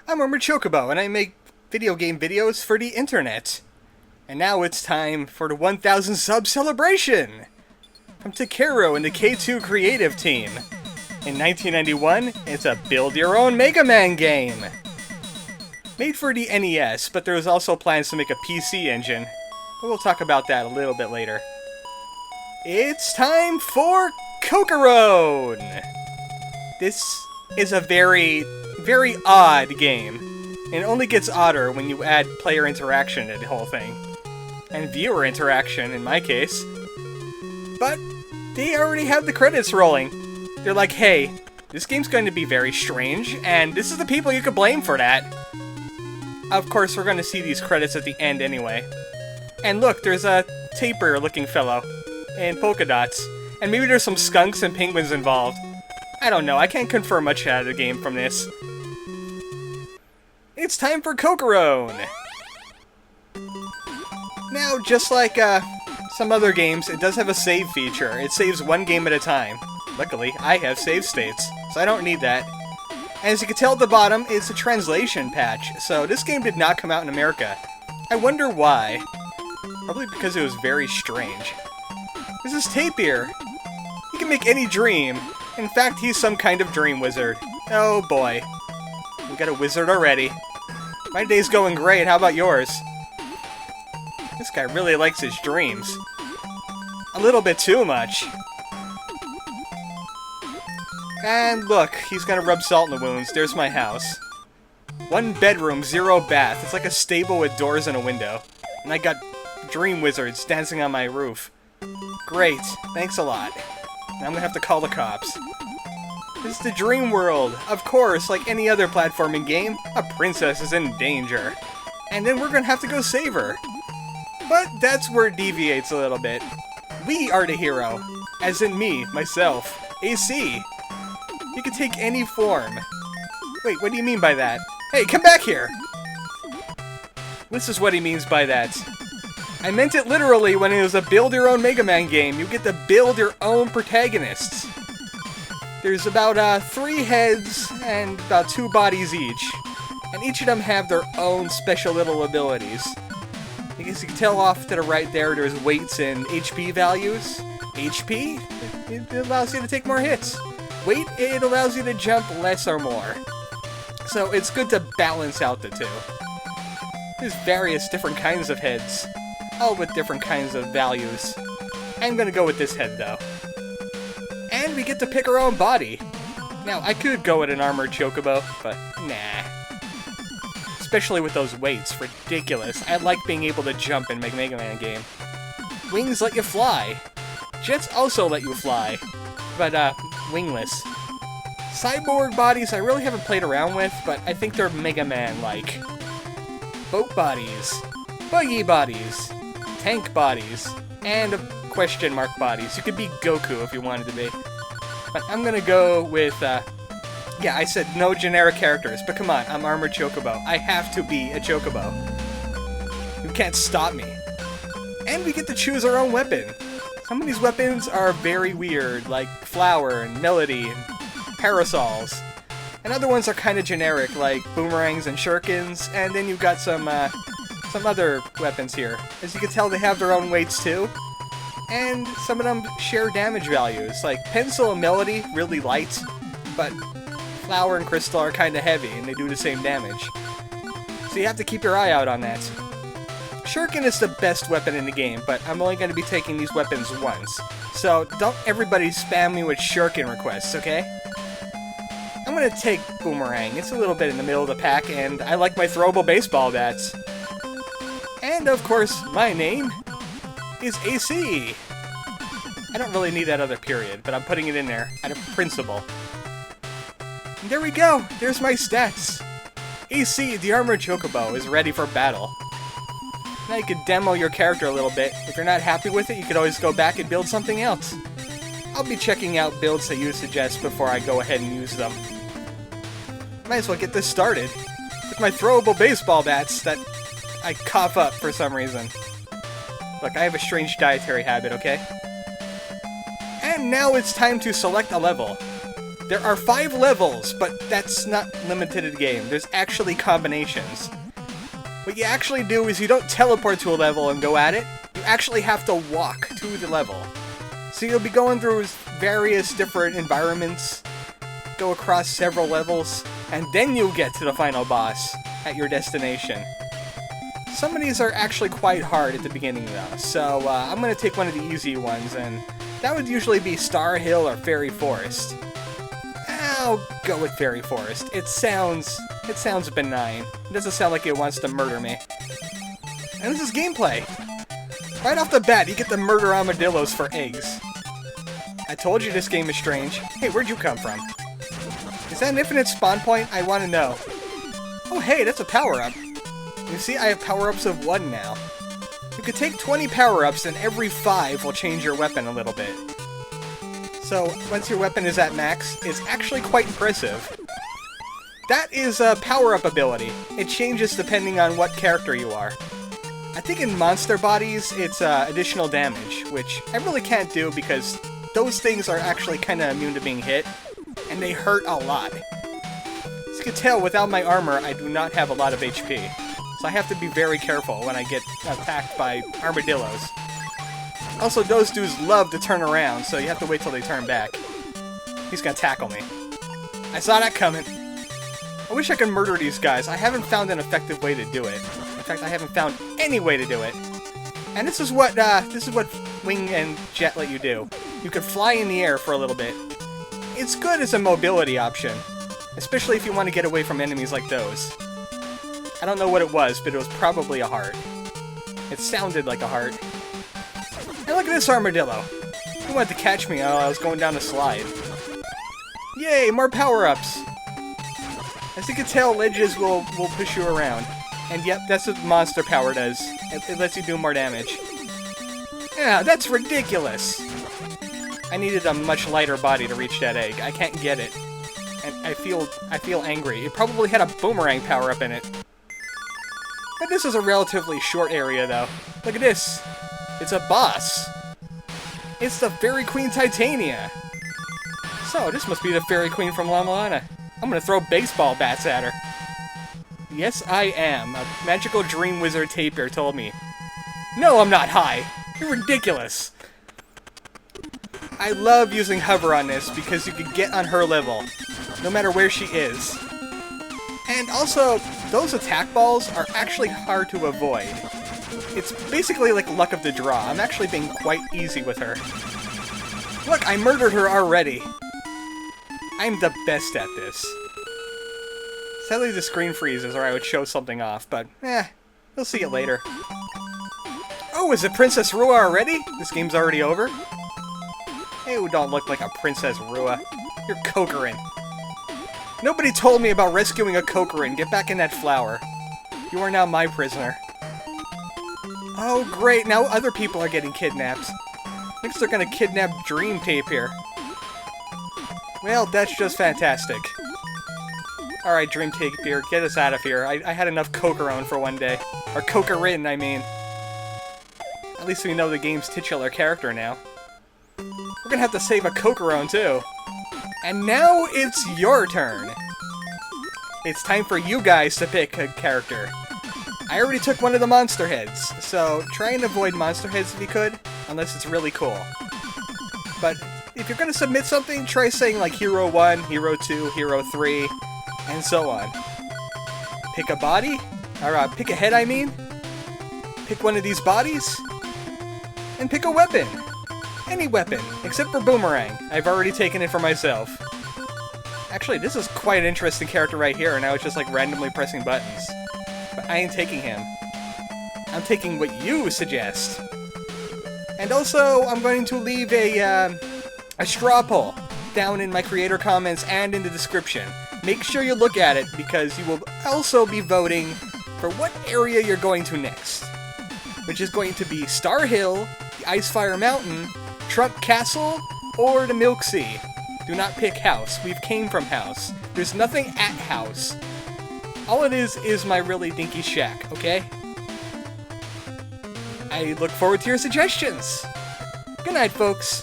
I'm ArmoredChocobo, and I make video game videos for the internet. And now it's time for the 1000 sub celebration! From Tapir and the K2 creative team. In 1991, it's a build-your-own Mega Man game! Made for the NES, but there was also plans to make a PC engine. But we'll talk about that a little bit later. It's time for Cocoron! This is a very odd game. And it only gets odder when you add player interaction to the whole thing. And viewer interaction, in my case. But they already have the credits rolling. They're like, hey, this game's going to be very strange, and this is the people you could blame for that. Of course, we're going to see these credits at the end anyway. And look, there's a tapir-looking fellow. And polka dots. And maybe there's some skunks and penguins involved. I don't know, I can't confirm much out of the game from this. It's time for Cocoron! Now, just like some other games, it does have a save feature. It saves one game at a time. Luckily, I have save states, so I don't need that. And as you can tell at the bottom, it's a translation patch, so this game did not come out in America. I wonder why. Probably because it was very strange. This is Tapir. He can make any dream. In fact, he's some kind of dream wizard. Oh boy. We got a wizard already. My day's going great, how about yours? This guy really likes his dreams. A little bit too much. And look, he's gonna rub salt in the wounds. There's my house. 1 bedroom, 0 bath. It's like a stable with doors and a window. And I got dream wizards dancing on my roof. Great, thanks a lot. Now I'm gonna have to call the cops. This is the dream world. Of course, like any other platforming game, a princess is in danger. And then we're gonna have to go save her. But that's where it deviates a little bit. We are the hero. As in me, myself, AC. You can take any form. Wait, what do you mean by that? Hey, come back here! This is what he means by that. I meant it literally when it was a build-your-own Mega Man game. You get to build your own protagonists. There's about 3 heads and about 2 bodies each. And each of them have their own special little abilities. I guess you can tell off to the right there's weights and HP values. HP? It allows you to take more hits. Weight, it allows you to jump less or more. So it's good to balance out the two. There's various different kinds of heads, all with different kinds of values. I'm gonna go with this head though. And we get to pick our own body. Now, I could go with an ArmoredChocobo, but nah. Especially with those weights, ridiculous. I like being able to jump in Mega Man game. Wings let you fly. Jets also let you fly, but wingless. Cyborg bodies I really haven't played around with, but I think they're Mega Man-like. Boat bodies, buggy bodies, tank bodies, and question mark bodies. You could be Goku if you wanted to be. But I'm gonna go with, yeah, I said no generic characters, but come on, I'm ArmoredChocobo. I have to be a Chocobo. You can't stop me. And we get to choose our own weapon. Some of these weapons are very weird, like Flower and Melody and Parasols. And other ones are kind of generic, like Boomerangs and Shurikens, and then you've got some other weapons here. As you can tell, they have their own weights too. And some of them share damage values, like Pencil and Melody, really light, but Flower and Crystal are kind of heavy, and they do the same damage. So you have to keep your eye out on that. Shuriken is the best weapon in the game, but I'm only going to be taking these weapons once. So don't everybody spam me with Shuriken requests, okay? I'm going to take Boomerang. It's a little bit in the middle of the pack, and I like my throwable baseball bats. And of course, my name is AC. I don't really need that other period, but I'm putting it in there out of principle. And there we go. There's my stats. AC, the ArmoredChocobo, is ready for battle. Now you could demo your character a little bit. If you're not happy with it, you could always go back and build something else. I'll be checking out builds that you suggest before I go ahead and use them. Might as well get this started with my throwable baseball bats that I cough up for some reason. Look, I have a strange dietary habit, okay? And now it's time to select a level. There are 5 levels, but that's not limited to the game. There's actually combinations. What you actually do is you don't teleport to a level and go at it. You actually have to walk to the level. So you'll be going through various different environments, go across several levels, and then you'll get to the final boss at your destination. Some of these are actually quite hard at the beginning though, so I'm going to take one of the easy ones, and that would usually be Star Hill or Fairy Forest. I'll go with Fairy Forest. It sounds benign. It doesn't sound like it wants to murder me. And this is gameplay. Right off the bat, you get to murder armadillos for eggs. I told you this game is strange. Hey, where'd you come from? Is that an infinite spawn point? I want to know. Oh hey, that's a power-up. You see, I have power-ups of 1 now. You could take 20 power-ups and every 5 will change your weapon a little bit. So, once your weapon is at max, it's actually quite impressive. That is a power-up ability. It changes depending on what character you are. I think in monster bodies, it's additional damage, which I really can't do because those things are actually kind of immune to being hit, and they hurt a lot. As you can tell, without my armor, I do not have a lot of HP, so I have to be very careful when I get attacked by armadillos. Also, those dudes love to turn around, so you have to wait till they turn back. He's gonna tackle me. I saw that coming. I wish I could murder these guys. I haven't found an effective way to do it. In fact, I haven't found any way to do it. And this is what Wing and Jet let you do. You can fly in the air for a little bit. It's good as a mobility option, especially if you want to get away from enemies like those. I don't know what it was, but it was probably a heart. It sounded like a heart. Hey, look at this armadillo. He wanted to catch me while I was going down a slide. Yay, more power-ups. As you can tell, ledges will push you around. And yep, that's what monster power does. It lets you do more damage. Yeah, that's ridiculous. I needed a much lighter body to reach that egg. I can't get it. And I feel angry. It probably had a boomerang power-up in it. But this is a relatively short area, though. Look at this. It's a boss. It's the Fairy Queen Titania. So, this must be the Fairy Queen from La Milana. I'm gonna throw baseball bats at her. Yes, I am. A magical dream wizard Tapir told me. No, I'm not high. You're ridiculous. I love using hover on this because you can get on her level, no matter where she is. And also, those attack balls are actually hard to avoid. It's basically like luck of the draw. I'm actually being quite easy with her. Look, I murdered her already. I'm the best at this. Sadly, the screen freezes or I would show something off, but we'll see it later. Oh, is it Princess Rua already? This game's already over? You don't look like a Princess Rua. You're Cocoron. Nobody told me about rescuing a Cocoron. Get back in that flower. You are now my prisoner. Oh, great. Now other people are getting kidnapped. Next they're gonna kidnap Dream Tapir. Well, that's just fantastic. Alright, Dream Tapir, get us out of here. I had enough Cocoron for one day. Or Cocorin, I mean. At least we know the game's titular character now. We're gonna have to save a Cocoron, too. And now it's your turn. It's time for you guys to pick a character. I already took one of the monster heads, so try and avoid monster heads if you could, unless it's really cool. But if you're gonna submit something, try saying like Hero 1, Hero 2, Hero 3, and so on. Pick a body, or pick a head, I mean. Pick one of these bodies, and pick a weapon. Any weapon, except for Boomerang. I've already taken it for myself. Actually, this is quite an interesting character right here, and I was just like randomly pressing buttons. But I ain't taking him. I'm taking what you suggest. And also, I'm going to leave a straw poll down in my creator comments and in the description. Make sure you look at it, because you will also be voting for what area you're going to next. Which is going to be Star Hill, the Icefire Mountain, Trump Castle, or the Milk Sea. Do not pick House. We've came from House. There's nothing at House. All it is my really dinky shack, okay? I look forward to your suggestions. Good night, folks.